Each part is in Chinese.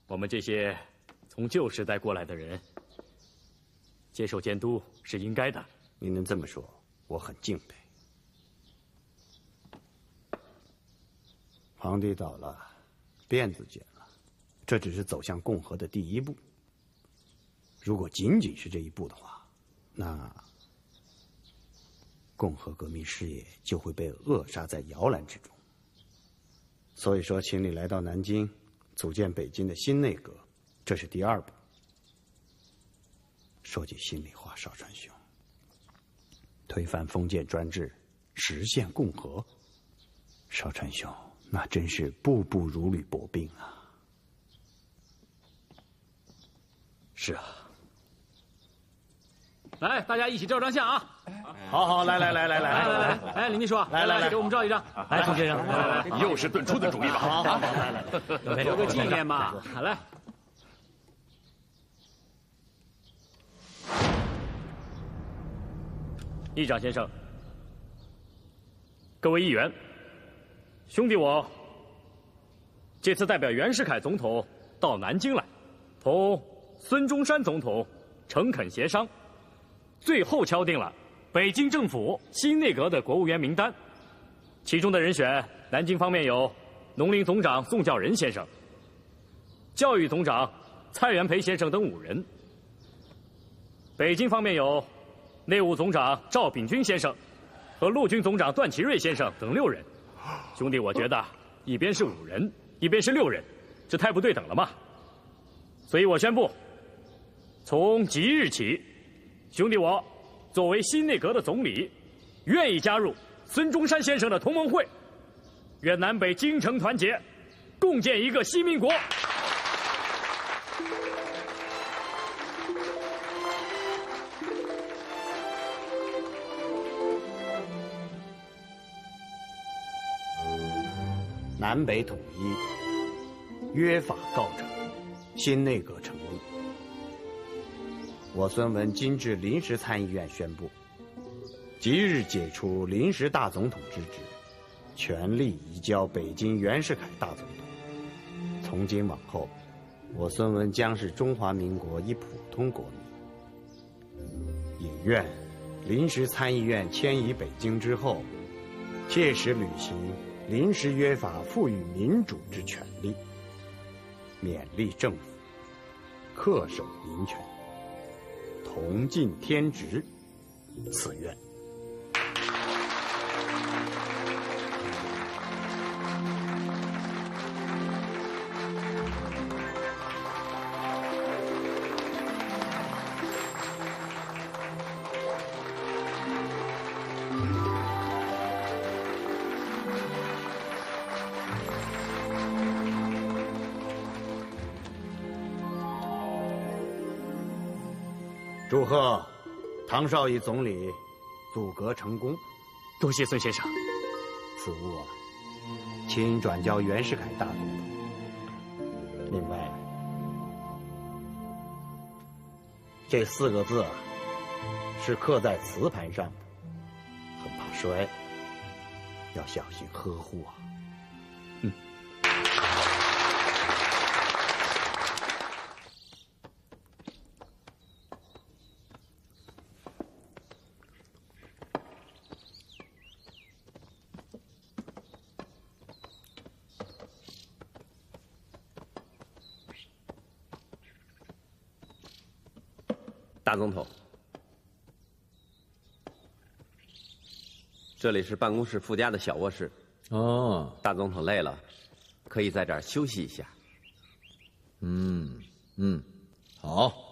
我们这些从旧时代过来的人，接受监督是应该的。您能这么说，我很敬佩。皇帝倒了，辫子剪了，这只是走向共和的第一步。如果仅仅是这一步的话，那共和革命事业就会被扼杀在摇篮之中。所以说，请你来到南京，组建北京的新内阁，这是第二步。说句心里话，邵川兄，推翻封建专制，实现共和，邵川兄，那真是步步如履薄冰啊！是啊。来，大家一起照张相啊！好好，来，哎，林秘书，来，给我们照一张。来，朱先生，来，又是顿出的主意吧？好，来，留个纪念嘛。来，议长先生，各位议员，兄弟我这次代表袁世凯总统到南京来，同孙中山总统诚恳协商。最后敲定了北京政府新内阁的国务院名单，其中的人选，南京方面有农林总长宋教仁先生、教育总长蔡元培先生等5人；北京方面有内务总长赵秉钧先生和陆军总长段祺瑞先生等6人。兄弟，我觉得一边是5人，一边是6人，这太不对等了嘛。所以我宣布，从即日起，兄弟我作为新内阁的总理，愿意加入孙中山先生的同盟会，愿南北京城团结，共建一个新民国。南北统一，约法告成，新内阁成立。我孙文今至临时参议院宣布，即日解除临时大总统之职，权力移交北京袁世凯大总统。从今往后，我孙文将是中华民国一普通国民。也愿临时参议院迁移北京之后，切实履行临时约法赋予民主之权利，勉励政府恪守民权，同尽天职，此愿。祝贺唐绍仪总理组阁成功，多谢孙先生。此物啊，请转交袁世凯大总统。另外，这4个字啊，是刻在瓷盘上的，很怕摔，要小心呵护啊。大总统，这里是办公室附加的小卧室。哦，大总统累了，可以在这儿休息一下。好。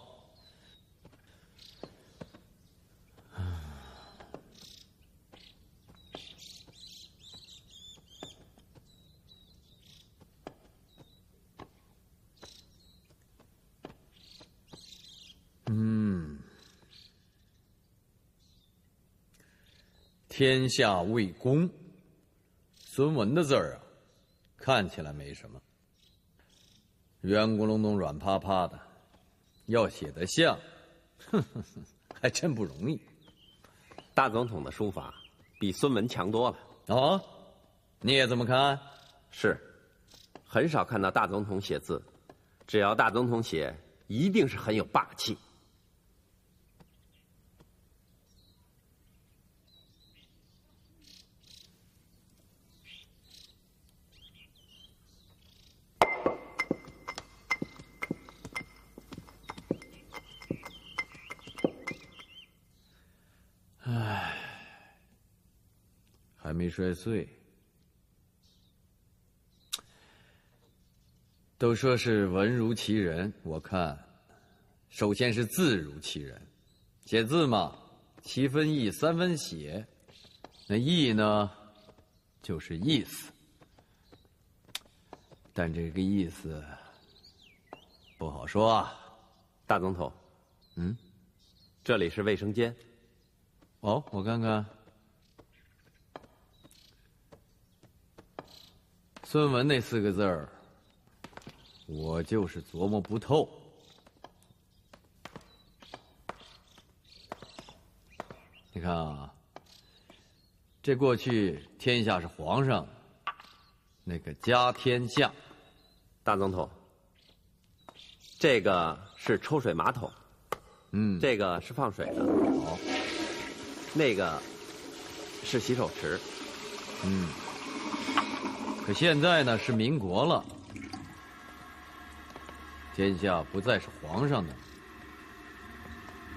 天下为公，孙文的字儿啊，看起来没什么，圆咕隆咚、软趴趴的，要写得像，还真不容易。大总统的书法比孙文强多了。啊，你也这么看？是，很少看到大总统写字只要大总统写，一定是很有霸气。唉，还没摔碎。都说是文如其人，我看，首先是字如其人。写字嘛，7分意，3分写。那意呢，就是意思。但这个意思不好说啊。大总统，这里是卫生间。哦，我看看。孙文那4个字儿，我就是琢磨不透。你看啊，这过去天下是皇上，那个家天下。大总统，这个是抽水马桶，这个是放水的，好，那个是洗手池，可现在呢是民国了，天下不再是皇上的，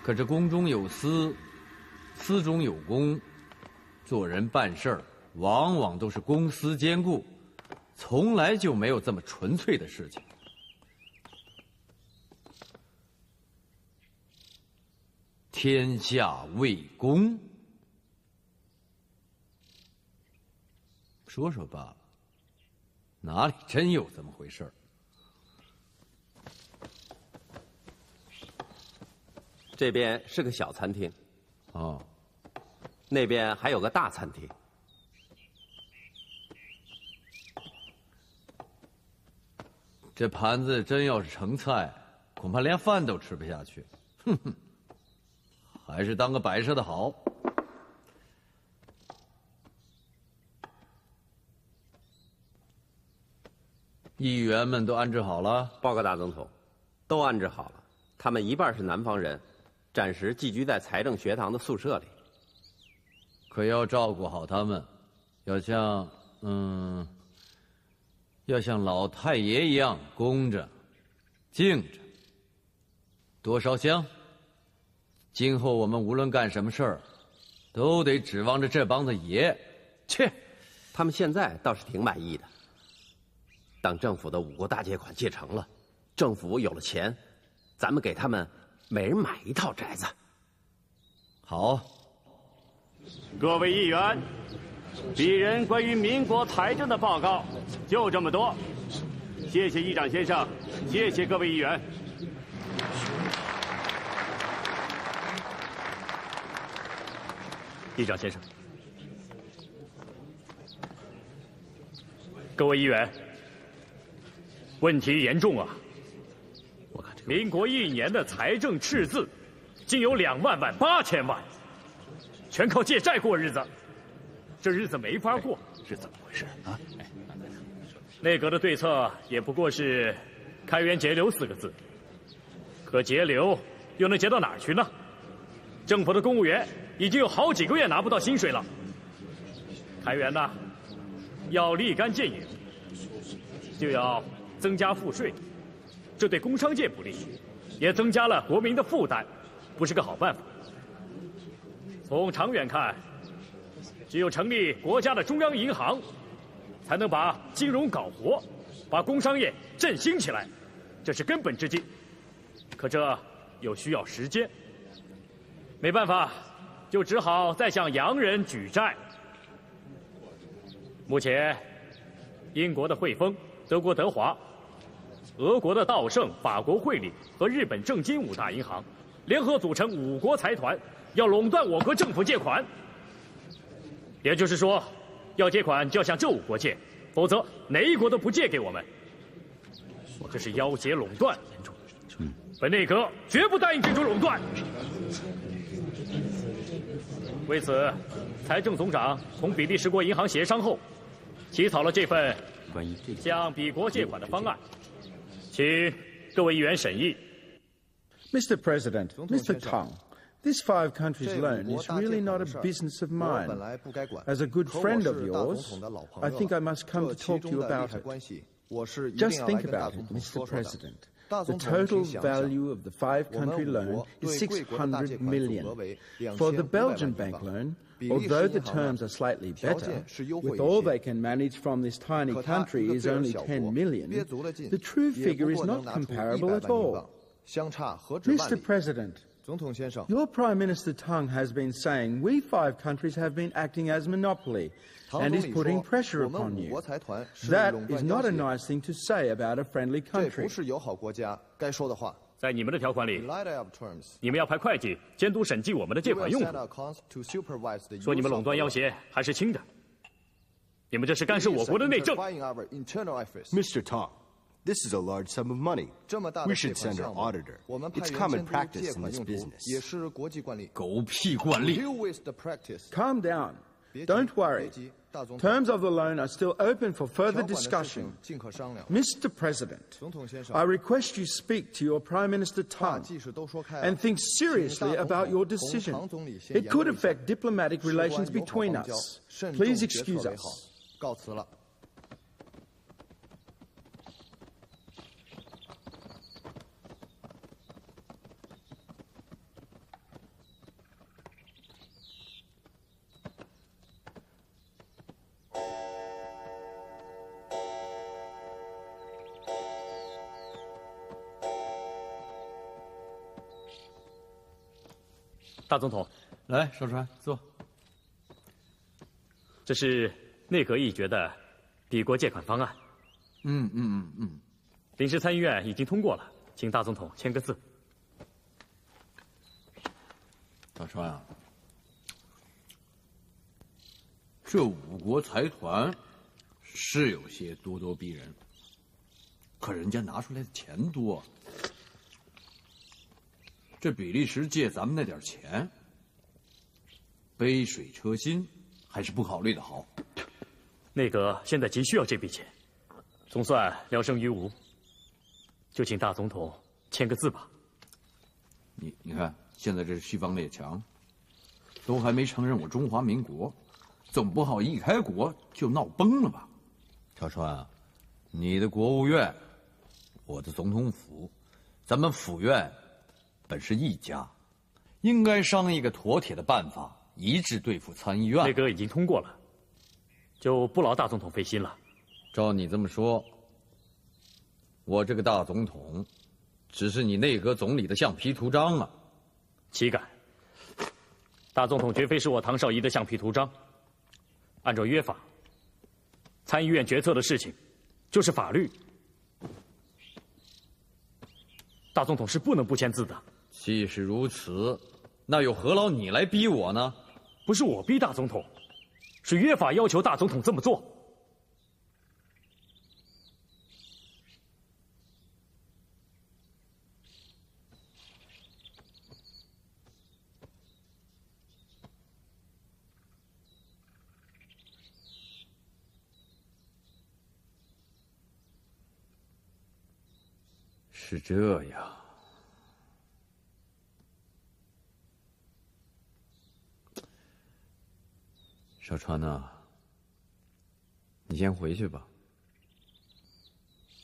可这宫中有司，司中有公，做人办事儿往往都是公私兼顾，从来就没有这么纯粹的事情。天下为公，说说罢了，哪里真有这么回事儿？这边是个小餐厅，哦，那边还有个大餐厅。这盘子真要是盛菜，恐怕连饭都吃不下去。哼哼，还是当个摆设的好。议员们都安置好了？报告大总统，都安置好了。他们一半是南方人，暂时寄居在财政学堂的宿舍里。可要照顾好他们，要像老太爷一样恭着、敬着，多烧香。今后我们无论干什么事儿，都得指望着这帮子爷。切，他们现在倒是挺满意的。当政府的5国大借款借成了，政府有了钱，咱们给他们每人买1套宅子。好，各位议员，鄙人关于民国财政的报告就这么多。谢谢议长先生，谢谢各位议员。议长先生，各位议员，问题严重啊！我看这民国1年的财政赤字，竟有2万万8千万，全靠借债过日子，这日子没法过，是怎么回事啊？内阁的对策也不过是开源节流4个字，可节流又能节到哪儿去呢？政府的公务员已经有好几个月拿不到薪水了。开源呢，要立竿见影，就要增加赋税，这对工商界不利，也增加了国民的负担，不是个好办法。从长远看，只有成立国家的中央银行，才能把金融搞活，把工商业振兴起来，这是根本之计。可这又需要时间，没办法，就只好再向洋人举债。目前，英国的汇丰、德国德华、俄国的道盛、法国汇理和日本正金5大银行联合组成5国财团，要垄断我国政府借款。也就是说，要借款就要向这5国借，否则哪一国都不借给我们。这是要挟垄断，本内阁绝不答应这种垄断。为此，财政总长同比利时国银行协商后，起草了这份向彼国借款的方案，请各位议员审议。 Mr. President, Mr. Tang, this 5 countries loan is really not a business of mine. As a good friend of yours, I think I must come to talk to you about it. Just think about it, Mr. President. The total value of the 5-country loan is 600 million. For the Belgian bank loan, although the terms are slightly better, with all they can manage from this tiny country is only 10 million, the true figure is not comparable at all. Mr. President, your Prime Minister Tang has been saying we 5 countries have been acting as monopoly and is putting pressure upon you. That is not a nice thing to say about a friendly country. 在你们的条款里，你们要派会计监督审计我们的借款用途。说你们垄断要挟还是轻的，你们这是干涉我国的内政。Mr. Tang, this is a large sum of money. We should send our auditor. It's common practice in this business. 狗屁惯例！ Calm down. Don't worry. Terms of the loan are still open for further discussion. Mr. President, I request you speak to your Prime Minister Tang and think seriously about your decision. It could affect diplomatic relations between us. Please excuse us. 大总统，来，少川坐。这是内阁议决的抵国借款方案。临时参议院已经通过了，请大总统签个字。大川啊，这5国财团是有些咄咄逼人，可人家拿出来的钱多。这比利时借咱们那点钱，杯水车薪，还是不考虑的好。内阁现在急需要这笔钱，总算聊胜于无，就请大总统签个字吧。你看，现在这西方列强都还没承认我中华民国，总不好一开国就闹崩了吧？小川啊，你的国务院，我的总统府，咱们府院本是一家，应该商议一个妥帖的办法，一致对付参议院。内阁已经通过了，就不劳大总统费心了。照你这么说，我这个大总统，只是你内阁总理的橡皮图章啊！岂敢！大总统绝非是我唐绍仪的橡皮图章。按照约法，参议院决策的事情，就是法律。大总统是不能不签字的。既是如此，那又何劳你来逼我呢？不是我逼大总统，是约法要求大总统这么做。是这样。小川呐，你先回去吧，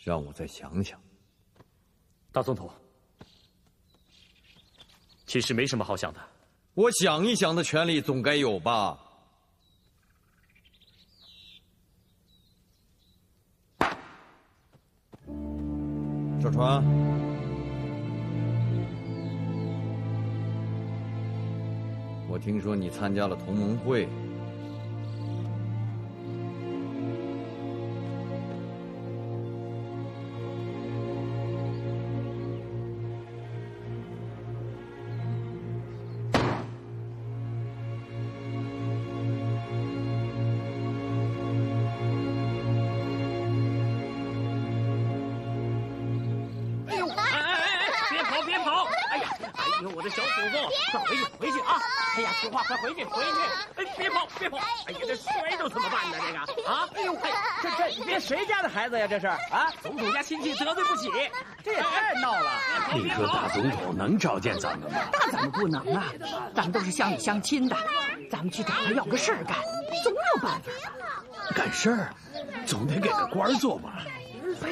让我再想想。大总统，其实没什么好想的。我想一想的权利总该有吧？小川，我听说你参加了同盟会。快回去！哎，别跑！哎呀，这摔着怎么办呢？这个啊！哎呦，这谁家的孩子呀？这是啊，总统家亲戚得罪不起，这也太闹你说大总统能召见咱们吗？那怎么不能啊？咱们都是乡里乡亲的，咱们去找他要个事儿干，总有办法的。干事儿，总得给个官做吧？呸！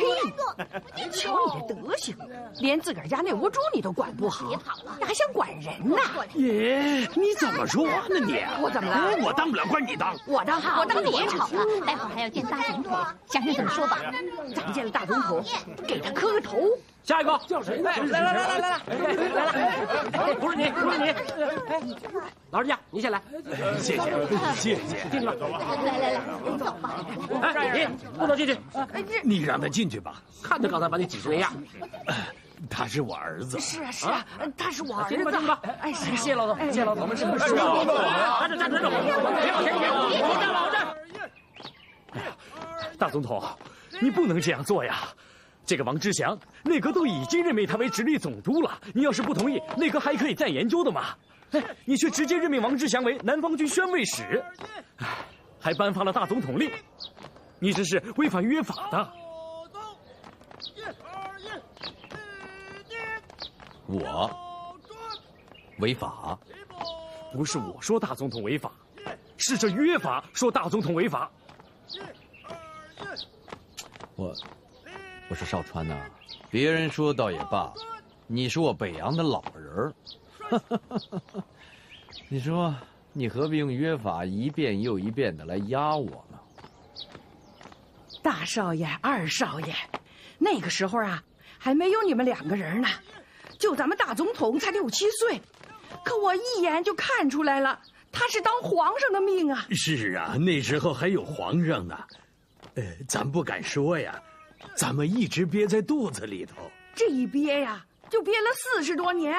瞧你这德行，连自个儿家那窝猪你都管不好，你还想管人呢？耶，你怎么说呢你？我怎么了？我当不了官，你当。我当，好，你别吵了，待会儿还要见大总统，想想怎么说吧。咱见了大总统，给他磕个头。下一个叫谁呢？来，不是你，老人家，你先来。谢谢。进了，来，走吧。哎，你不能进去。你让他进去吧。看他刚才把你挤成那样。他是我儿子。是啊，他是我儿子。进吧。哎，谢老总，谢老总。我们是站着，别往前别老站。哎呀，大总统，你不能这样做呀。这个王之祥，内阁都已经任命他为直隶总督了。你要是不同意，内阁还可以再研究的嘛。哎，你却直接任命王之祥为南方军宣慰使，还颁发了大总统令，你这是违反约法的。我违法？不是我说大总统违法，是这约法说大总统违法。我说少川呐，别人说倒也罢，你是我北洋的老人儿，你说你何必用约法一遍又一遍的来压我呢？大少爷、二少爷，那个时候啊，还没有你们2个人呢，就咱们大总统才6、7岁，可我一眼就看出来了，他是当皇上的命啊！是啊，那时候还有皇上呢，咱不敢说呀。咱们一直憋在肚子里头，这一憋呀，就憋了40多年。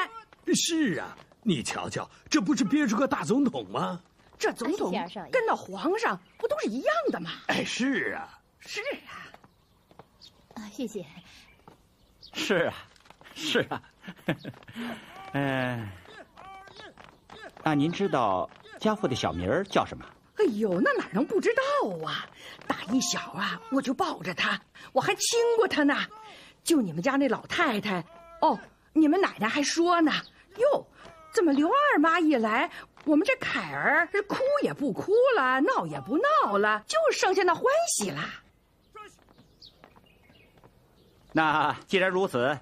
是啊，你瞧瞧，这不是憋出个大总统吗？这总统跟那皇上不都是一样的吗？哎，是啊，是啊。谢谢。是啊，您知道家父的小名叫什么？哎呦，那哪能不知道啊！打一小啊，我就抱着他，我还亲过他呢。就你们家那老太太，你们奶奶还说呢，哟，怎么刘二妈一来，我们这凯儿哭也不哭了，闹也不闹了，就剩下那欢喜了。那既然如此，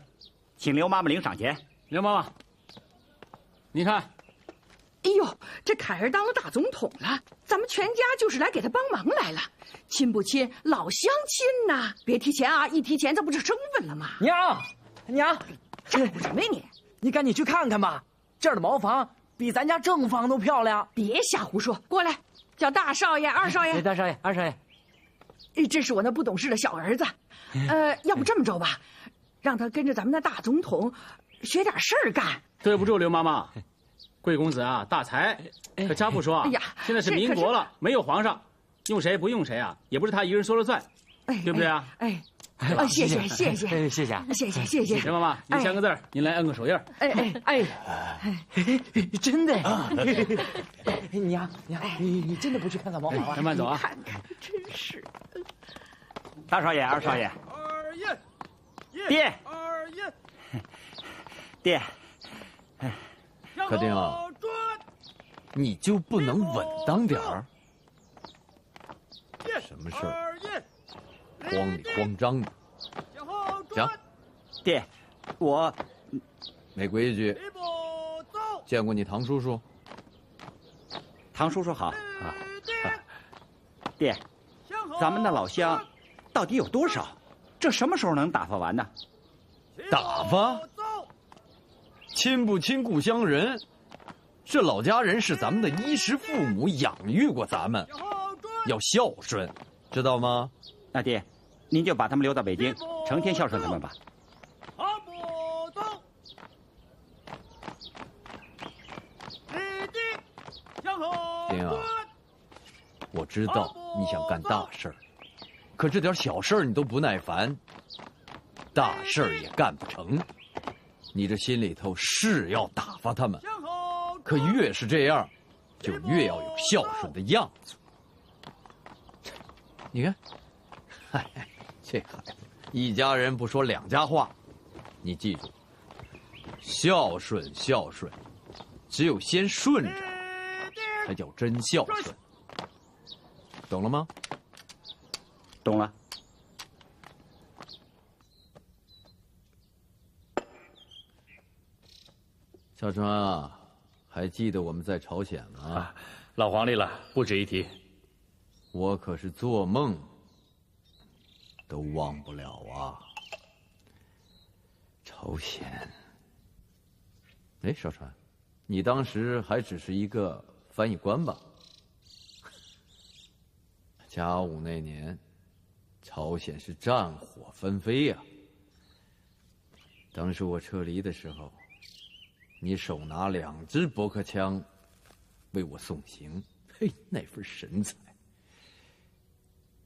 请刘妈妈领赏钱。刘妈妈，你看。哎呦，这凯儿当了大总统了，咱们全家就是来给他帮忙来了，亲不亲，老相亲呐！别提钱啊，一提钱这不就生分了吗？娘，这什么呀你？你赶紧去看看吧，这儿的茅房比咱家正房都漂亮。别瞎胡说，过来，叫大少爷、二少爷。大少爷、二少爷，这是我那不懂事的小儿子，要不这么着吧，让他跟着咱们那大总统学点事儿干。对不住刘妈妈。贵公子啊，大才，可家父说啊，现在是民国了，没有皇上，用谁不用谁啊，也不是他一个人说了算，对不对啊？谢谢。刘妈妈，您签个字，您来摁个手印。真的。娘，你真的不去看看茅房啊？慢慢走啊。看看，真是。大少爷、二少爷。爹。可丁啊，你就不能稳当点儿？什么事儿？慌里慌张的。行，爹，我没规矩。见过你唐叔叔？唐叔叔好啊。爹，咱们的老乡到底有多少？这什么时候能打发完呢？打发？亲不亲故乡人，这老家人是咱们的衣食父母，养育过咱们，要孝顺，知道吗？那爹，您就把他们留到北京，成天孝顺他们吧。丁啊，我知道你想干大事儿，可这点小事儿你都不耐烦，大事儿也干不成。你这心里头是要打发他们，可越是这样，就越要有孝顺的样子。你看，这孩子，一家人不说两家话。你记住，孝顺，孝顺，只有先顺着，才叫真孝顺。懂了吗？懂了。小川啊，还记得我们在朝鲜吗？老皇帝了，不值一提。我可是做梦都忘不了啊。朝鲜。哎，少川，你当时还只是一个翻译官吧？甲午那年，朝鲜是战火纷飞呀。当时我撤离的时候，你手拿2支驳壳枪，为我送行。嘿，那份神采，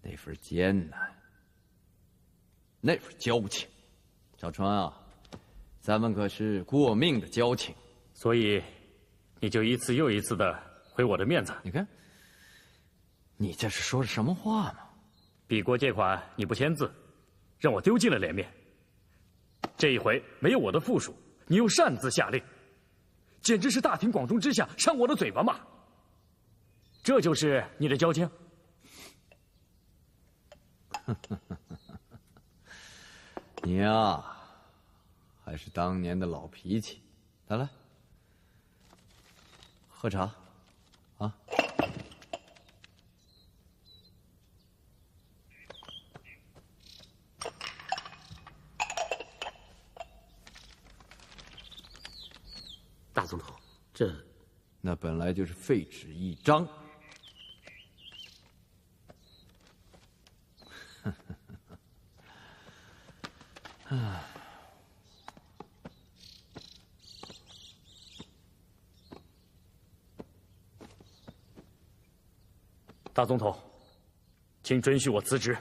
那份艰难，那份交情，小川啊，咱们可是过命的交情。所以，你就一次又一次的毁我的面子。你看，你这是说了什么话呢？笔国借款你不签字，让我丢尽了脸面。这一回没有我的附属，你又擅自下令，简直是大庭广众之下扇我的嘴巴嘛！这就是你的交情？你呀，还是当年的老脾气。来，喝茶，啊。大总统，这那本来就是废纸一张。大总统，请准许我辞职。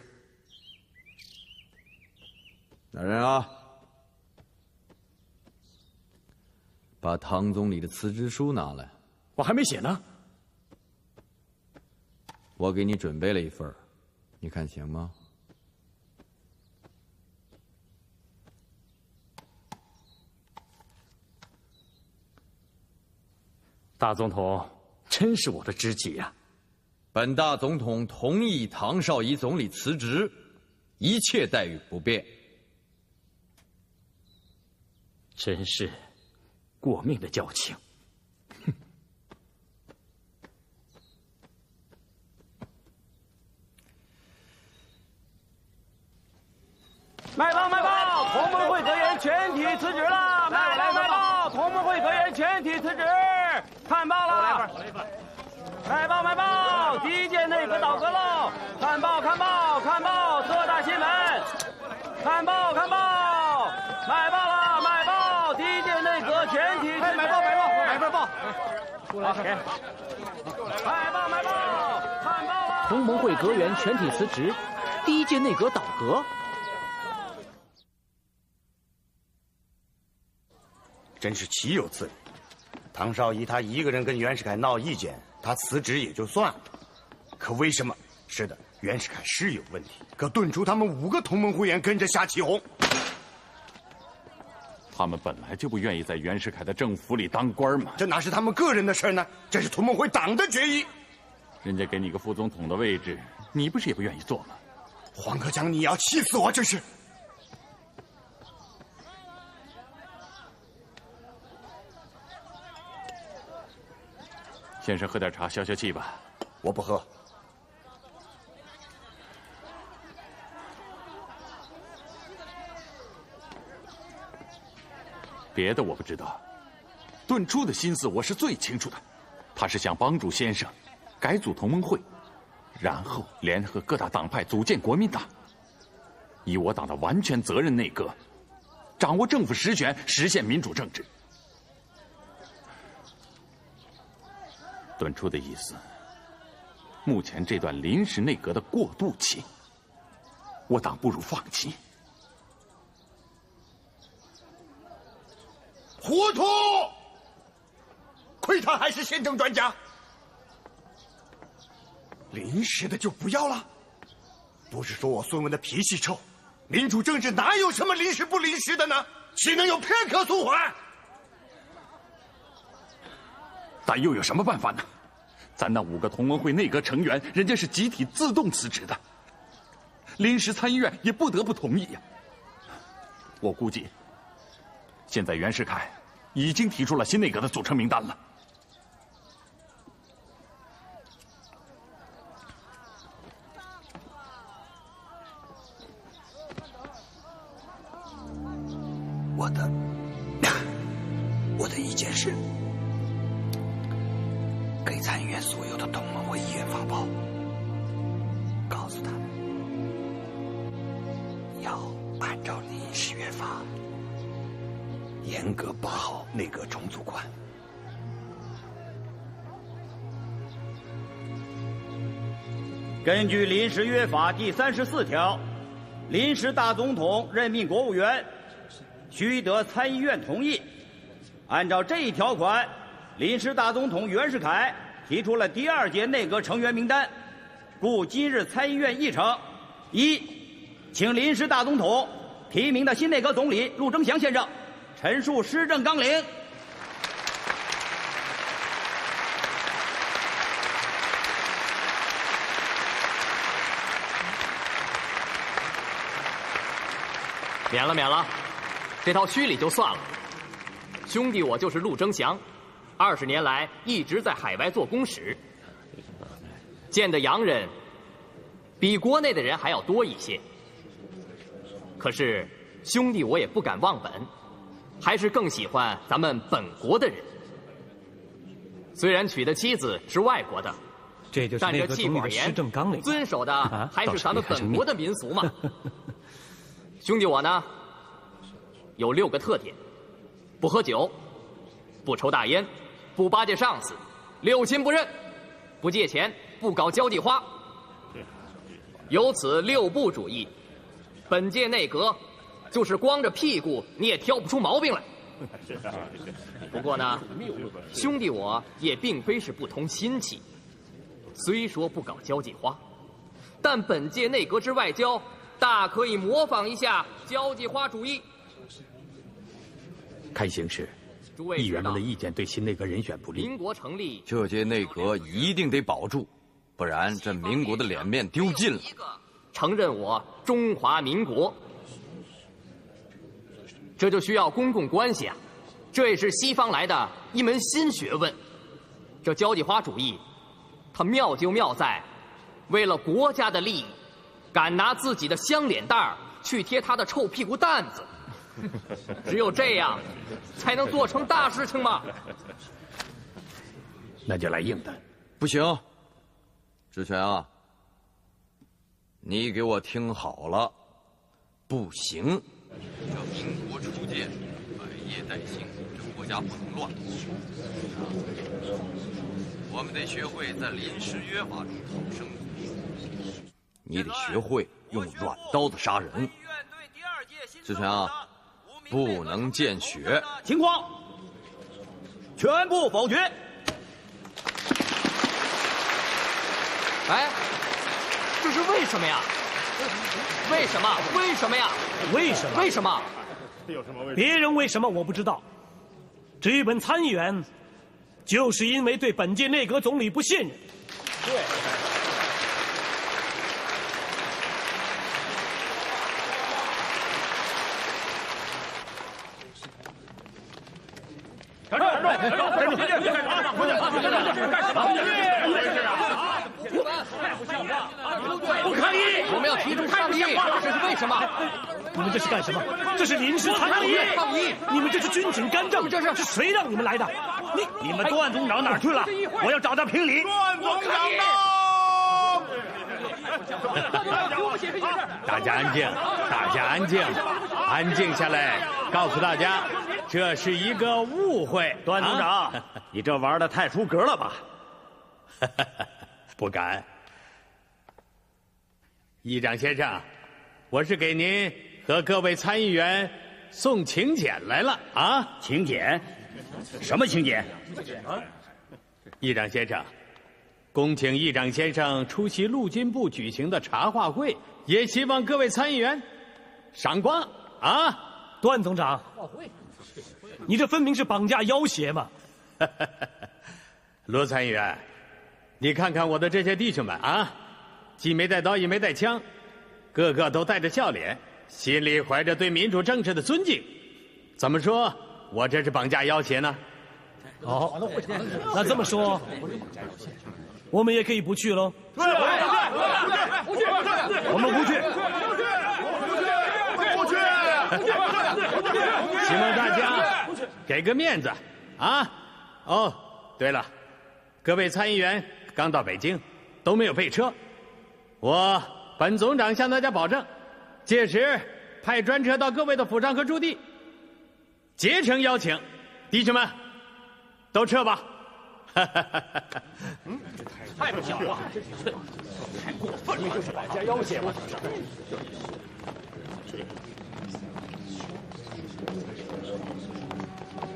来人啊！把唐总理的辞职书拿来。我还没写呢。我给你准备了一份，你看行吗？大总统真是我的知己呀！本大总统同意唐绍仪总理辞职，一切待遇不变。真是过命的交情。卖报！同盟会阁员全体辞职了！卖报！同盟会阁员全体辞职！看报了！卖报！第一届内阁倒戈喽！看报！特大新闻！看报！卖报！第一届内阁全体辞职！买报！好，给。卖报！看报了！同盟会阁员全体辞职，第一届内阁倒戈。真是岂有此理！唐绍仪他一个人跟袁世凯闹意见，他辞职也就算了，可为什么？是的，袁世凯是有问题，可顿初他们5个同盟会员跟着瞎起哄。他们本来就不愿意在袁世凯的政府里当官嘛。这哪是他们个人的事呢？这是同盟会党的决议。人家给你个副总统的位置，你不是也不愿意做吗？黄克强，你要气死我！这是。先生喝点茶消消气吧。我不喝。别的我不知道，顿初的心思我是最清楚的。他是想帮助先生改组同盟会，然后联合各大党派组建国民党，以我党的完全责任内阁，掌握政府实权，实现民主政治。顿初的意思，目前这段临时内阁的过渡期，我党不如放弃。糊涂！亏他还是宪政专家。临时的就不要了？不是说我孙文的脾气臭？民主政治哪有什么临时不临时的呢？岂能有片刻速缓？咱又有什么办法呢？咱那5个同盟会内阁成员，人家是集体自动辞职的，临时参议院也不得不同意呀。我估计，现在袁世凯已经提出了新内阁的组成名单了。我的意见是，给参议院所有的同盟会议员发报，告诉他们要按照临时约法，严格把好内阁重组官。根据临时约法第34条，临时大总统任命国务员，须得参议院同意。按照这一条款，临时大总统袁世凯提出了第2届内阁成员名单，故今日参议院议程：一，请临时大总统提名的新内阁总理陆征祥先生陈述施政纲领。免了免了，这套虚礼就算了。兄弟，我就是陆征祥，20年来一直在海外做公使，见的洋人比国内的人还要多一些。可是兄弟我也不敢忘本，还是更喜欢咱们本国的人。虽然娶的妻子是外国的，这就是内阁总理的施政纲领，遵守的还是咱们本国的民俗嘛。兄弟我呢，有6个特点：不喝酒，不抽大烟，不巴结上司，六亲不认，不借钱，不搞交际花。有此6不主义，本届内阁就是光着屁股你也挑不出毛病来。不过呢，兄弟我也并非是不通亲戚，虽说不搞交际花，但本届内阁之外交大可以模仿一下交际花主义。看形势，议员们的意见对新内阁人选不利。民国成立，这届内阁一定得保住，不然这民国的脸面丢尽了。承认我中华民国，这就需要公共关系啊，这也是西方来的一门新学问。这交际花主义，它妙就妙在，为了国家的利益，敢拿自己的香脸蛋儿去贴他的臭屁股蛋子。只有这样，才能做成大事情嘛。那就来硬的。不行，志全啊，你给我听好了，不行。这民国初建，百业待兴，这国家不能乱。我们得学会在临时约法中讨生活。你得学会用软刀子杀人。志全啊，不能见血。情况全部否决。哎，这是为什么呀？为什么？为什么呀？为什么？为什么？别人为什么我不知道，至于本参议员，就是因为对本届内阁总理不信任。对。不抗议！我们要提出抗议，这是为什么？你们这是干什么？这是临时参议。抗议！你们这是军警干政，是谁让你们来的？你们段总长哪儿去了？我要找他评理。段总长到！大家安静，大家安静，安静下来，告诉大家，这是一个误会。段总长，你这玩的太出格了吧？不敢。议长先生，我是给您和各位参议员送请柬来了啊！请柬？什么请柬？议长先生，恭请议长先生出席陆军部举行的茶话会，也希望各位参议员赏光啊！段总长，你这分明是绑架要挟嘛！罗参议员，你看看我的这些弟兄们啊，既没带刀也没带枪，个个都带着笑脸，心里怀着对民主政治的尊敬。怎么说我这是绑架要挟呢？好，那这么说，我们也可以不去喽。对，不去，我们不去。希望大家给个面子啊！哦，对了，各位参议员刚到北京，都没有备车。本总长向大家保证，届时派专车到各位的府上和驻地，竭诚邀请弟兄们都撤吧。太不像话，太过分了，就是绑架要挟嘛。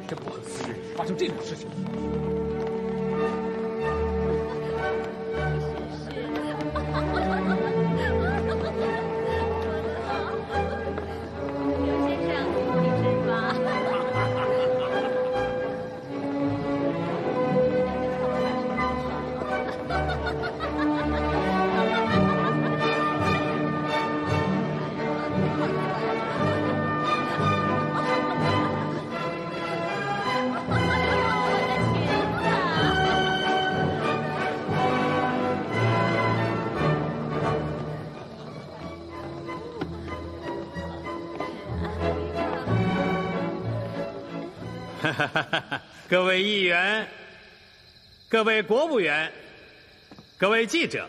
真不可思议，发生这种事情。各位议员、各位国务员、各位记者，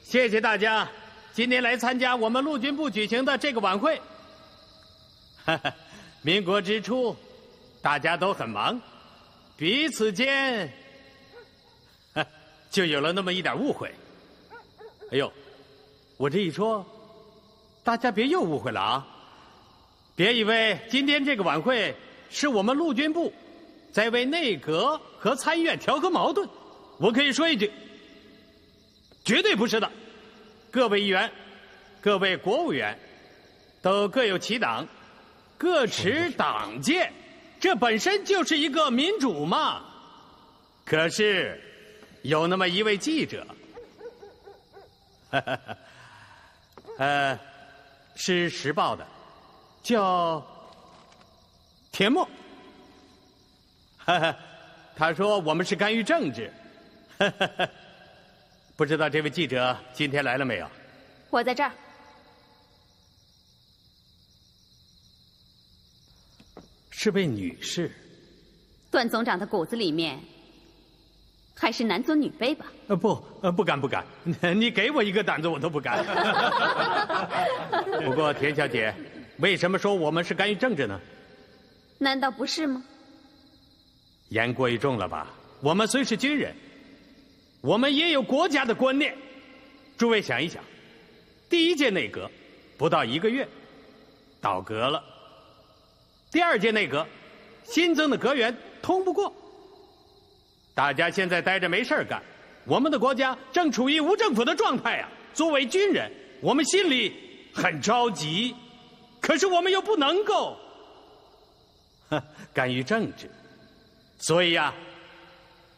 谢谢大家今天来参加我们陆军部举行的这个晚会。民国之初，大家都很忙，彼此间就有了那么一点误会。哎呦，我这一说，大家别又误会了啊！别以为今天这个晚会是我们陆军部在为内阁和参议院调和矛盾，我可以说一句，绝对不是的。各位议员、各位国务员都各有其党，各持党见，这本身就是一个民主嘛。可是有那么一位记者，是《时报》的，叫田默。他说我们是干预政治。不知道这位记者今天来了没有？我在这儿。是位女士。段总长的骨子里面还是男尊女卑吧？不敢不敢，你给我一个胆子我都不敢。不过田小姐，为什么说我们是干预政治呢？难道不是吗？言过于重了吧？我们虽是军人，我们也有国家的观念。诸位想一想，第一届内阁不到1个月倒阁了，第2届内阁新增的阁员通不过，大家现在待着没事干，我们的国家正处于无政府的状态啊！作为军人，我们心里很着急，可是我们又不能够干预政治，所以呀，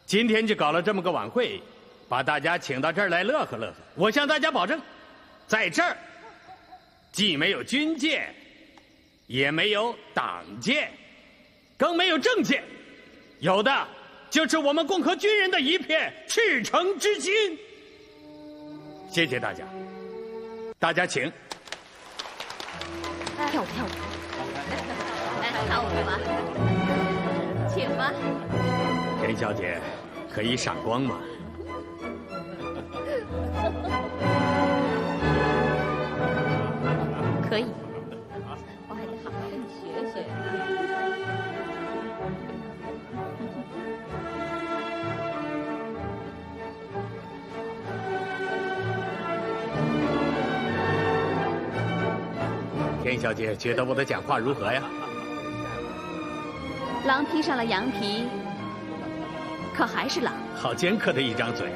今天就搞了这么个晚会，把大家请到这儿来乐呵乐呵。我向大家保证，在这儿既没有军界，也没有党界，更没有政界，有的就是我们共和军人的一片赤诚之心。谢谢大家，大家请。跳舞，来跳舞吧，请吧。田小姐，可以赏光吗？可以，我还得好好跟你学学。田小姐觉得我的讲话如何呀？狼披上了羊皮，可还是狼。好尖刻的一张嘴。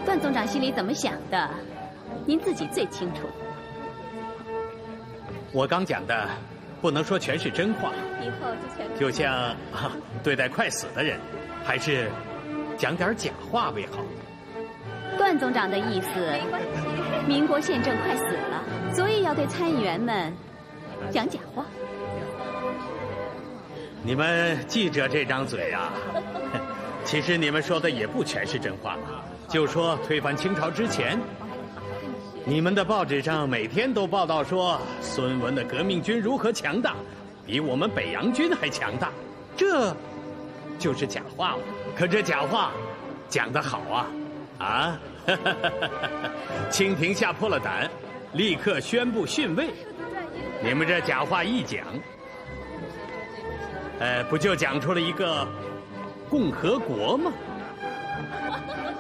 段总长心里怎么想的，您自己最清楚。我刚讲的不能说全是真话，以后就全就像对待快死的人，还是讲点假话为好。段总长的意思，民国宪政快死了，所以要对参议员们讲假话。你们记者这张嘴啊，其实你们说的也不全是真话了。就说推翻清朝之前，你们的报纸上每天都报道说孙文的革命军如何强大，比我们北洋军还强大，这就是假话了。可这假话讲得好啊！清廷吓破了胆，立刻宣布逊位。你们这假话一讲，不就讲出了一个共和国吗？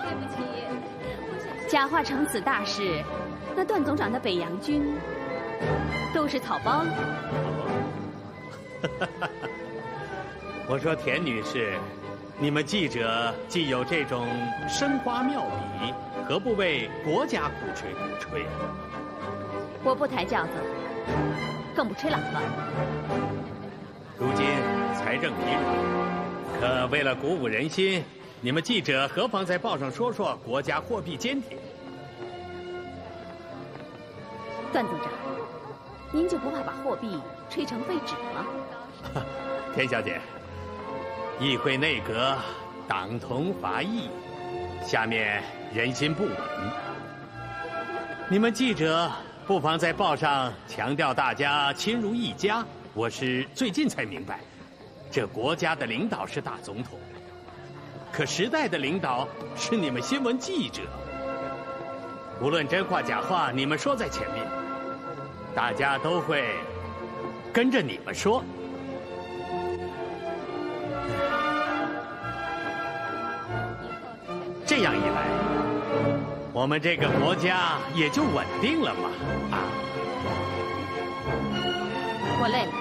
对不起，假话成此大事，那段总长的北洋军都是草包了。我说田女士，你们记者既有这种生花妙笔，何不为国家鼓吹鼓吹？我不抬轿子，更不吹喇叭。如今财政疲软，可为了鼓舞人心，你们记者何妨在报上说说国家货币坚挺？段总长，您就不怕把货币吹成废纸吗？田小姐，议会内阁党同伐异，下面人心不稳，你们记者不妨在报上强调大家亲如一家。我是最近才明白，这国家的领导是大总统，可时代的领导是你们新闻记者。无论真话假话，你们说在前面，大家都会跟着你们说。这样一来，我们这个国家也就稳定了嘛！我累了。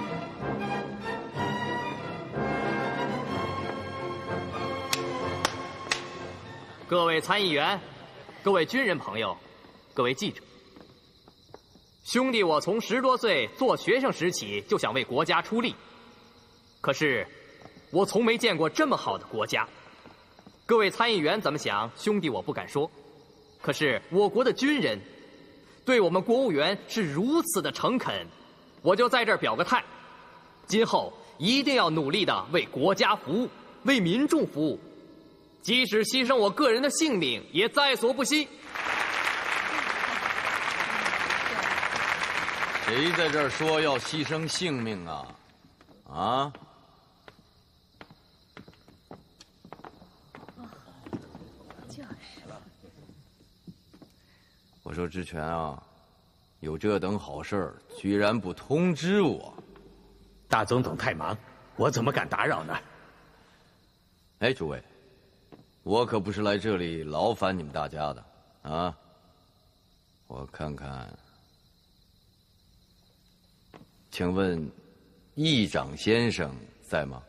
各位参议员，各位军人朋友，各位记者，兄弟，我从10多岁做学生时起就想为国家出力，可是我从没见过这么好的国家。各位参议员怎么想？兄弟，我不敢说。可是我国的军人对我们国务员是如此的诚恳，我就在这儿表个态，今后一定要努力地为国家服务，为民众服务，即使牺牲我个人的性命也在所不惜。谁在这儿说要牺牲性命啊？啊？我说志全啊，有这等好事儿，居然不通知我。大总统太忙，我怎么敢打扰呢？哎，诸位，我可不是来这里劳烦你们大家的啊。我看看，请问议长先生在吗？